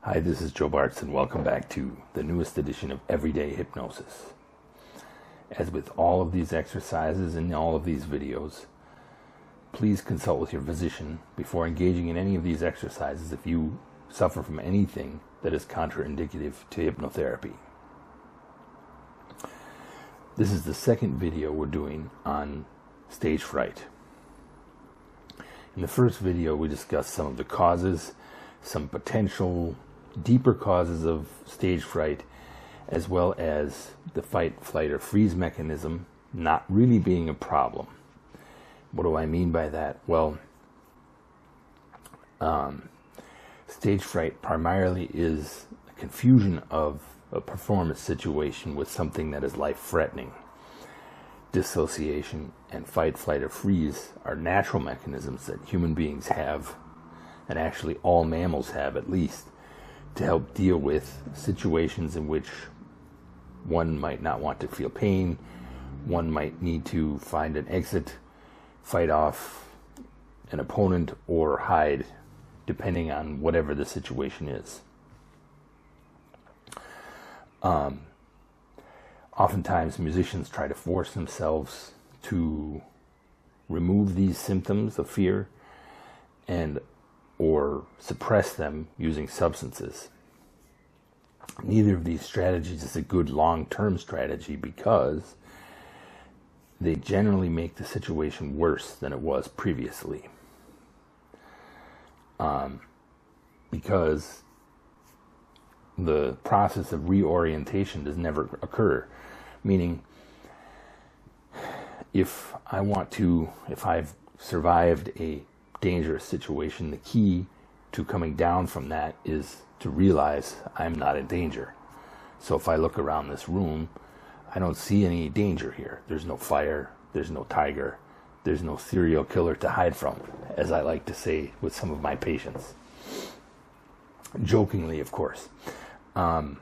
Hi, this is Joe Bartz, and welcome back to the newest edition of Everyday Hypnosis. As with all of these exercises and all of these videos, please consult with your physician before engaging in any of these exercises if you suffer from anything that is contraindicative to hypnotherapy. This is the second video we're doing on stage fright. In the first video, we discussed some of the causes, some potential deeper causes of stage fright, as well as the fight, flight, or freeze mechanism not really being a problem. What do I mean by that? Well, stage fright primarily is a confusion of a performance situation with something that is life-threatening. Dissociation and fight, flight, or freeze are natural mechanisms that human beings have, and actually all mammals have at least, to help deal with situations in which one might not want to feel pain, one might need to find an exit, fight off an opponent, or hide, depending on whatever the situation is. Oftentimes musicians try to force themselves to remove these symptoms of fear or suppress them using substances. Neither of these strategies is a good long-term strategy because they generally make the situation worse than it was previously. Because the process of reorientation does never occur. Meaning, if I've survived a dangerous situation, the key to coming down from that is to realize I'm not in danger. So if I look around this room, I don't see any danger here. There's no fire, there's no tiger, there's no serial killer to hide from, as I like to say with some of my patients. Jokingly, of course. One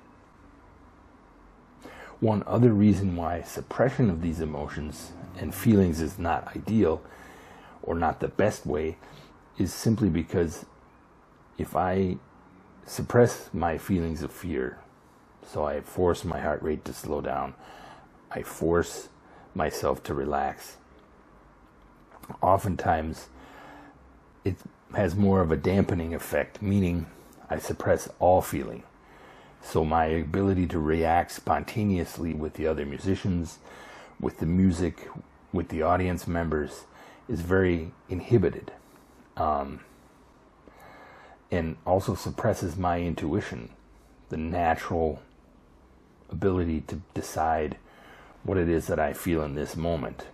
other reason why suppression of these emotions and feelings is not ideal, or not the best way, is simply because if I suppress my feelings of fear, so I force my heart rate to slow down, I force myself to relax, oftentimes it has more of a dampening effect, meaning I suppress all feeling. So my ability to react spontaneously with the other musicians, with the music, with the audience members, is very inhibited, and also suppresses my intuition, the natural ability to decide what it is that I feel in this moment.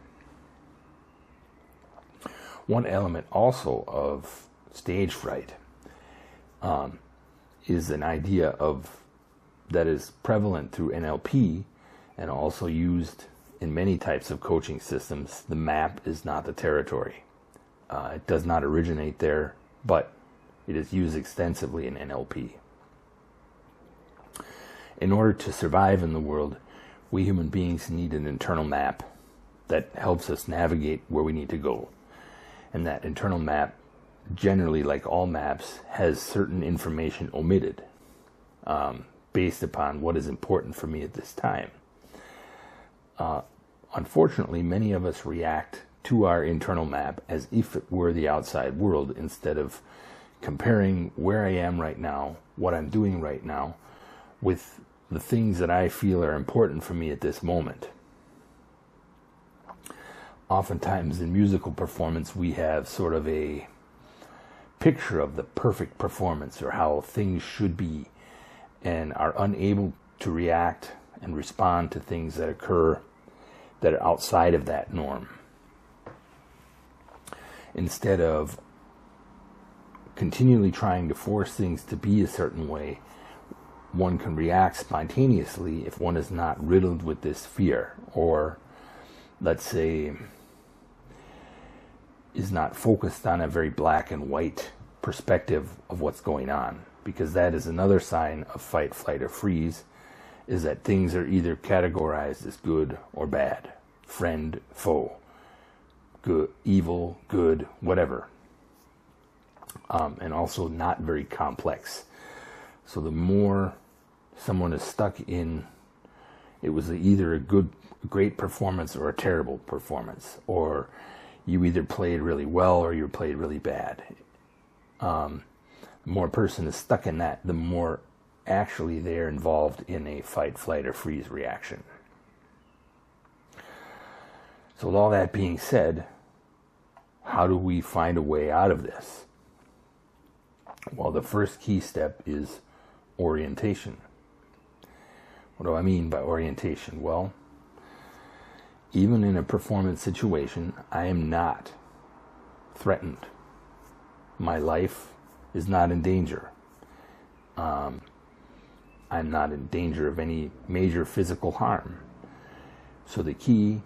One element also of stage fright is an idea that is prevalent through NLP and also used in many types of coaching systems. The map is not the territory. It does not originate there, but it is used extensively in NLP. In order to survive in the world, we human beings need an internal map that helps us navigate where we need to go. And that internal map, generally, like all maps, has certain information omitted based upon what is important for me at this time. Unfortunately, many of us react to our internal map as if it were the outside world, instead of comparing where I am right now, what I'm doing right now, with the things that I feel are important for me at this moment. Oftentimes in musical performance, we have sort of a picture of the perfect performance or how things should be, and are unable to react and respond to things that occur that are outside of that norm. Instead of continually trying to force things to be a certain way, one can react spontaneously if one is not riddled with this fear, or let's say is not focused on a very black and white perspective of what's going on, because that is another sign of fight, flight, or freeze, is that things are either categorized as good or bad, friend, foe, good, evil, good, whatever, and also not very complex. So the more someone is stuck in, it was either a great performance or a terrible performance, or you either played really well or you played really bad. The more a person is stuck in that, the more actually they're involved in a fight, flight, or freeze reaction. So with all that being said, how do we find a way out of this? Well, the first key step is orientation. What do I mean by orientation? Well, even in a performance situation, I am not threatened. My life is not in danger. I'm not in danger of any major physical harm. So the key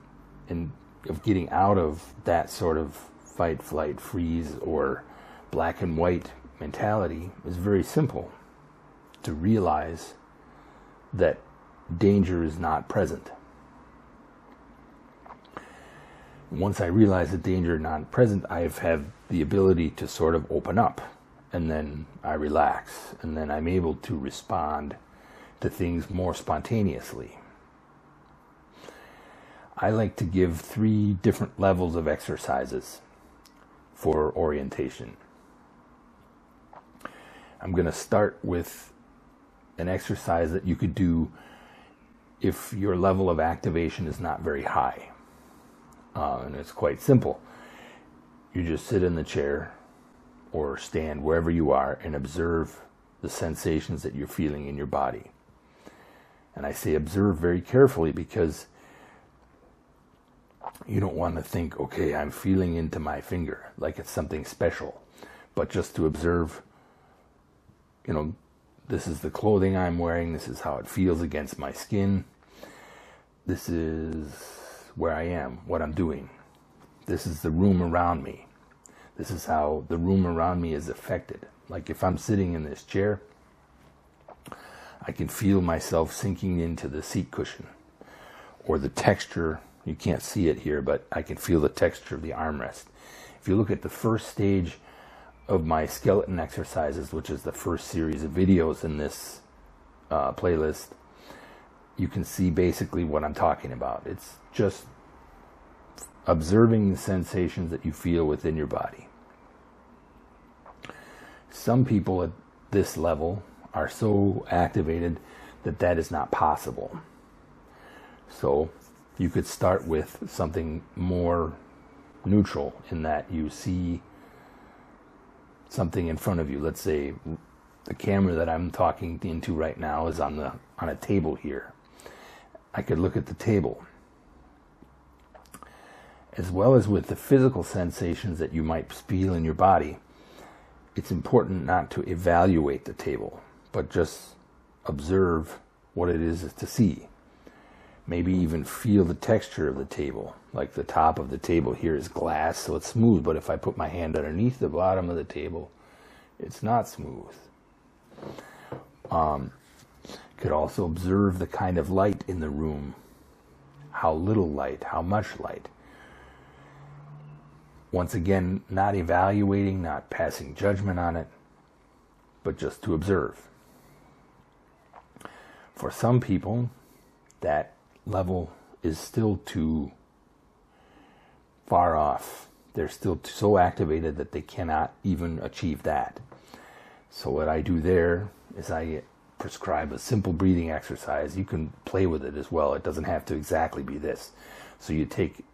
of getting out of that sort of fight, flight, freeze, or black and white mentality is very simple. To realize that danger is not present. Once I realize that danger is not present, I have the ability to sort of open up, and then I relax, and then I'm able to respond to things more spontaneously. I like to give 3 different levels of exercises for orientation. I'm going to start with an exercise that you could do if your level of activation is not very high. And it's quite simple. You just sit in the chair or stand wherever you are and observe the sensations that you're feeling in your body. And I say observe very carefully because you don't want to think, okay, I'm feeling into my finger like it's something special, but just to observe, this is the clothing I'm wearing, this is how it feels against my skin, this is where I am, what I'm doing, this is the room around me, this is how the room around me is affected. Like if I'm sitting in this chair, I can feel myself sinking into the seat cushion, or the texture. You can't see it here, but I can feel the texture of the armrest. If you look at the first stage of my skeleton exercises, which is the first series of videos in this playlist, you can see basically what I'm talking about. It's just observing the sensations that you feel within your body. Some people at this level are so activated that that is not possible. So you could start with something more neutral in that you see something in front of you. Let's say the camera that I'm talking into right now is on a table here. I could look at the table. As well as with the physical sensations that you might feel in your body, it's important not to evaluate the table, but just observe what it is to see. Maybe even feel the texture of the table. Like the top of the table here is glass, so it's smooth, but if I put my hand underneath the bottom of the table, it's not smooth. Could also observe the kind of light in the room. How little light, how much light. Once again, not evaluating, not passing judgment on it, but just to observe. For some people, that level is still too far off. They're still so activated that they cannot even achieve that. So what I do there is I prescribe a simple breathing exercise. You can play with it as well. It doesn't have to exactly be this. So you take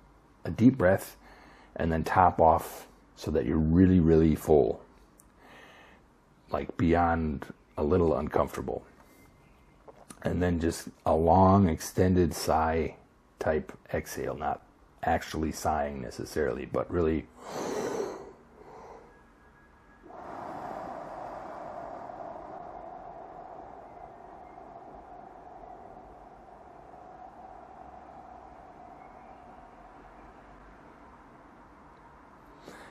a deep breath and then top off so that you're really, really full. Like beyond a little uncomfortable. And then just a long extended sigh type exhale, not actually sighing necessarily, but really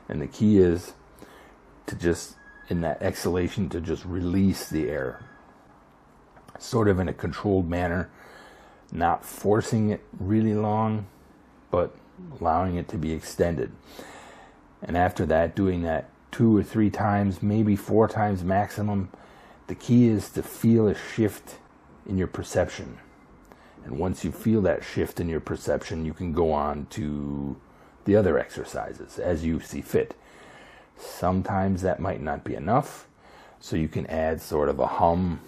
and the key is to just, in that exhalation, to just release the air. Sort of in a controlled manner, not forcing it really long, but allowing it to be extended. And after that, doing that 2 or 3 times, maybe 4 times maximum, The key is to feel a shift in your perception. And once you feel that shift in your perception, you can go on to the other exercises as you see fit. Sometimes that might not be enough, so you can add sort of a hum.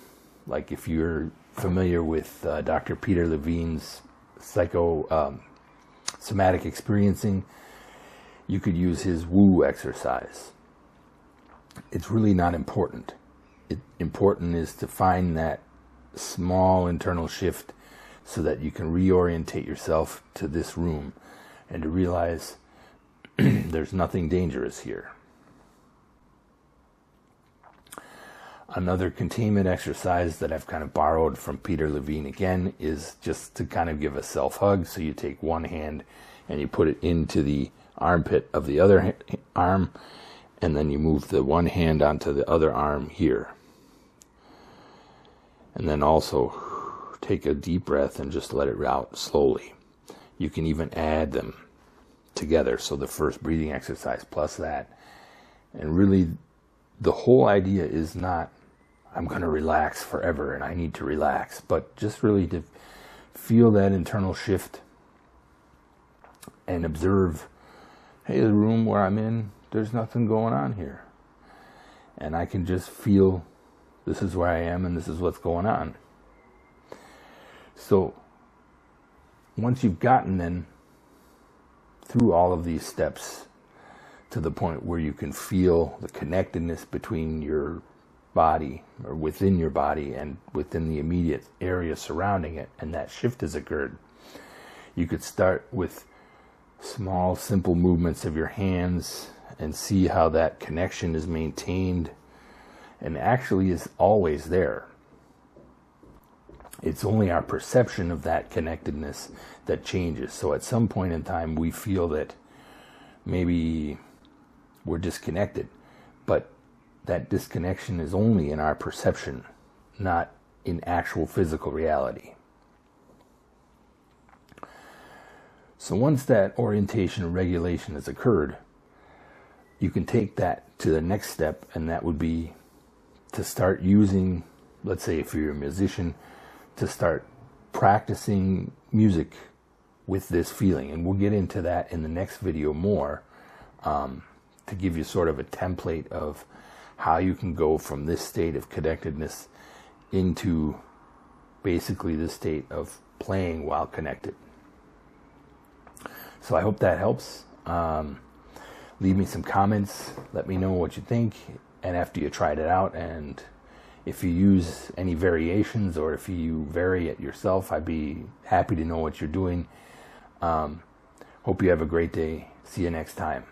Like if you're familiar with Dr. Peter Levine's somatic experiencing, you could use his woo exercise. It's really not important. Important is to find that small internal shift so that you can reorientate yourself to this room and to realize there's nothing dangerous here. Another containment exercise that I've kind of borrowed from Peter Levine again is just to kind of give a self-hug. So you take one hand and you put it into the armpit of the other arm, and then you move the one hand onto the other arm here. And then also take a deep breath and just let it out slowly. You can even add them together. So the first breathing exercise plus that. And really, the whole idea is not, I'm going to relax forever and I need to relax, but just really to feel that internal shift and observe, hey, the room where I'm in, there's nothing going on here. And I can just feel this is where I am and this is what's going on. So once you've gotten then through all of these steps to the point where you can feel the connectedness between your body or within your body and within the immediate area surrounding it, and that shift has occurred, you could start with small, simple movements of your hands and see how that connection is maintained and actually is always there. It's only our perception of that connectedness that changes. So at some point in time, we feel that maybe we're disconnected, but that disconnection is only in our perception, not in actual physical reality. So once that orientation and regulation has occurred, you can take that to the next step, and that would be to start using, let's say if you're a musician, to start practicing music with this feeling. And we'll get into that in the next video more, to give you sort of a template of how you can go from this state of connectedness into basically the state of playing while connected. So I hope that helps. Leave me some comments. Let me know what you think. And after you tried it out, and if you use any variations or if you vary it yourself, I'd be happy to know what you're doing. Hope you have a great day. See you next time.